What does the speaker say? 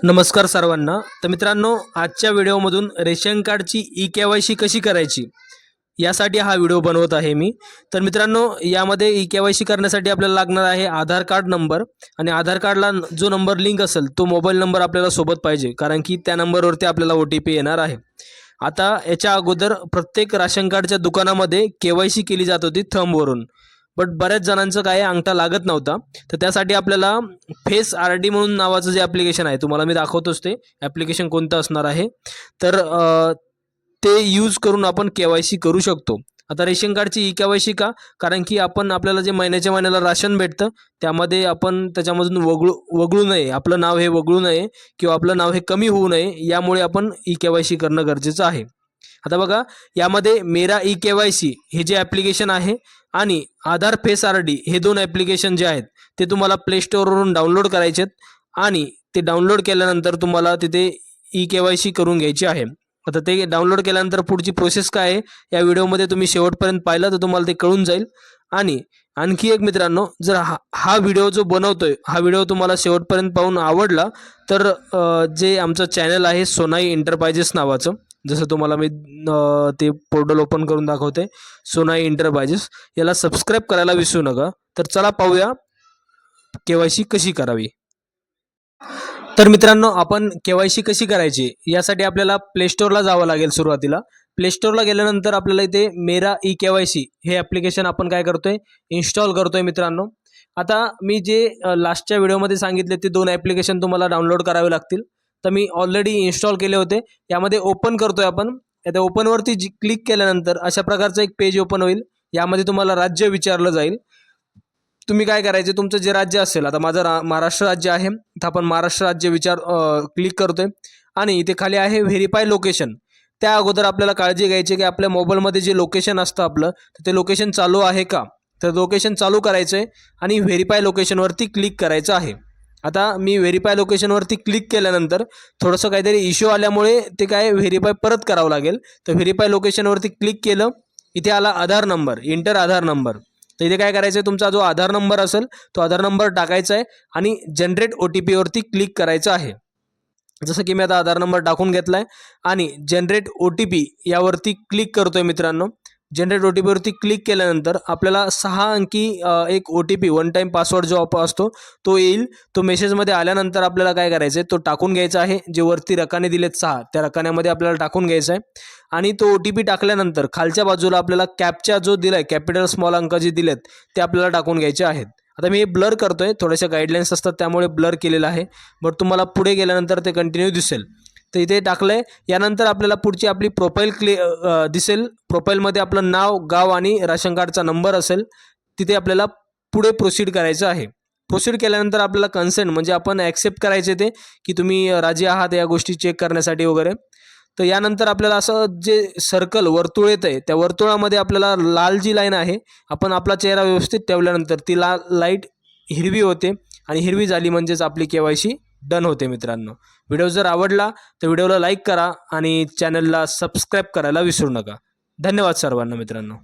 नमस्कार सर्वांना। तर मित्रांनो, आजच्या व्हिडिओमधून रेशन कार्डची ई-के-वाय-सी कशी करायची यासाठी हा व्हिडिओ बनवत आहे मी। तर मित्रांनो, यामध्ये ई-के-वाय-सी करण्यासाठी आपल्याला लागणार आहे आधार कार्ड नंबर आणि आधार कार्डला जो नंबर लिंक असेल तो मोबाईल नंबर आपल्याला सोबत पाहिजे, कारण की त्या नंबरवरती आपल्याला ओ-टी-पी येणार आहे। आता याच्या अगोदर प्रत्येक राशन कार्डच्या दुकानामध्ये के-वाय-सी केली जात होती थंबवरून, बट बऱ्याच जणांचं काय अंगठा लागत नव्हता। तर त्यासाठी आपल्याला फेस आर-डी म्हणून नावाचं जे ॲप्लिकेशन आहे, तुम्हाला मी दाखवतोच ते ॲप्लिकेशन कोणतं असणार आहे। तर ते यूज करून आपण के-वाय-सी करू शकतो। आता रेशन कार्डची ई-के-वाय-सी का? कारण की आपल्याला जे महिन्याच्या महिन्याला राशन भेटतं त्यामध्ये आपण त्याच्यामधून वगळू नये, आपलं नाव हे वगळू नये किंवा आपलं नाव हे कमी होऊ नये, यामुळे आपण ई-के-वाय-सी करणं गरजेचं आहे। आता बघा, यामध्ये मेरा ई-के-वाय-सी हे जे ॲप्लिकेशन आहे आणि आधार फेस आर-डी हे दोन ॲप्लिकेशन जे आहेत ते तुम्हाला प्ले स्टोअरवरून डाउनलोड करायचे आहेत आणि ते डाउनलोड केल्यानंतर तुम्हाला तिथे ई-के-वाय-सी करून घ्यायची आहे। आता ते डाउनलोड केल्यानंतर पुढची प्रोसेस काय आहे या व्हिडिओमध्ये तुम्ही शेवटपर्यंत पाहिलं तर तुम्हाला ते कळून जाईल। आणि आणखी एक मित्रांनो, जर हा व्हिडिओ जो बनवतोय हा व्हिडिओ तुम्हाला शेवटपर्यंत पाहून आवडला तर जे आमचं चॅनल आहे सोनाई एंटरप्राइजेस नावाचं, जसं तुम्हाला मी ते पोर्टल ओपन करून दाखवते, सोनाई एंटरप्राइजेस, याला सबस्क्राईब करायला विसरू नका। तर चला पाहूया के-वाय-सी कशी करावी। तर मित्रांनो, आपण के-वाय-सी कशी करायची यासाठी आपल्याला प्ले स्टोअरला जावं लागेल। सुरुवातीला प्ले स्टोअरला गेल्यानंतर आपल्याला इथे मेरा ई-के-वाय-सी हे ॲप्लिकेशन आपण काय करतोय, इन्स्टॉल करतोय मित्रांनो। आता मी जे लास्टच्या व्हिडिओमध्ये सांगितले ते दोन ॲप्लिकेशन तुम्हाला डाउनलोड करावे लागतील, तर मी ऑलरेडी इन्स्टॉल केले होते। यामध्ये ओपन करतोय आपण। आता ओपनवरती क्लिक केल्यानंतर अशा प्रकारचं एक पेज ओपन होईल। यामध्ये तुम्हाला राज्य विचारलं जाईल। तुम्ही काय करायचे, तुमचं जे राज्य असेल, आता माझं महाराष्ट्र राज्य आहे तर आपण महाराष्ट्र राज्य क्लिक करतोय आणि इथे खाली आहे व्हेरीफाय लोकेशन। त्या अगोदर आपल्याला काळजी घ्यायची की आपल्या मोबाईलमध्ये जे लोकेशन असतं आपलं ते लोकेशन चालू आहे का, तर लोकेशन चालू करायचं आहे आणि व्हेरीफाय लोकेशनवरती क्लिक करायचं आहे। आता मी व्हेरीफाय लोकेशनवरती क्लिक केल्यानंतर थोडंसं काहीतरी इश्यू आल्यामुळे ते काय व्हेरीफाय परत करावं लागेल। तर व्हेरीफाय लोकेशनवरती क्लिक केलं, इथे आला आधार नंबर, इंटर आधार नंबर। तर इथे काय करायचं आहे, तुमचा जो आधार नंबर असेल तो आधार नंबर टाकायचा आहे आणि जनरेट ओ-टी-पीवरती क्लिक करायचं आहे। जसं की मी आता आधार नंबर टाकून घेतला आहे आणि जनरेट ओ-टी-पी यावरती क्लिक करतोय मित्रांनो। जनरेट ओ-टी-पीवरती क्लिक केल्यानंतर आपल्याला 6 अंकी एक ओ-टी-पी वन टाईम पासवर्ड जो असतो तो येईल। तो मेसेजमध्ये आल्यानंतर आपल्याला काय करायचं आहे, तो टाकून घ्यायचा आहे। जे वरती रकाने दिलेत 6 त्या रकान्यामध्ये आपल्याला टाकून घ्यायचा आहे आणि तो ओ-टी-पी टाकल्यानंतर खालच्या बाजूला आपल्याला कॅपचा जो दिलाय, कॅपिटल स्मॉल अंक जे दिलेत ते आपल्याला टाकून घ्यायचे आहेत। आता मी हे ब्लर करतोय, थोड्याशा गाईडलाईन्स असतात त्यामुळे ब्लर केलेलं आहे, बट तुम्हाला पुढे गेल्यानंतर ते कंटिन्यू दिसेल। तर इथे टाकलंय, यानंतर आपल्याला पुढची आपली प्रोफाईल दिसेल। प्रोफाईलमध्ये आपलं नाव, गाव आणि राशन कार्डचा नंबर असेल, तिथे आपल्याला पुढे प्रोसीड करायचं आहे। प्रोसीड केल्यानंतर आपल्याला कन्सेंट म्हणजे आपण ॲक्सेप्ट करायचे ते की तुम्ही राजी आहात या गोष्टी चेक करण्यासाठी वगैरे। तर यानंतर आपल्याला असं जे सर्कल वर्तुळ येत आहे त्या वर्तुळामध्ये आपल्याला लाल जी लाईन आहे, आपण आपला चेहरा व्यवस्थित ठेवल्यानंतर ती लाईट हिरवी होते आणि हिरवी झाली म्हणजेच आपली के-वाय-सी डन होते मित्रांनो। व्हिडिओ जर आवडला तर व्हिडिओला लाईक करा आणि चॅनलला सबस्क्राईब करायला विसरू नका। धन्यवाद सर्वांना मित्रांनो।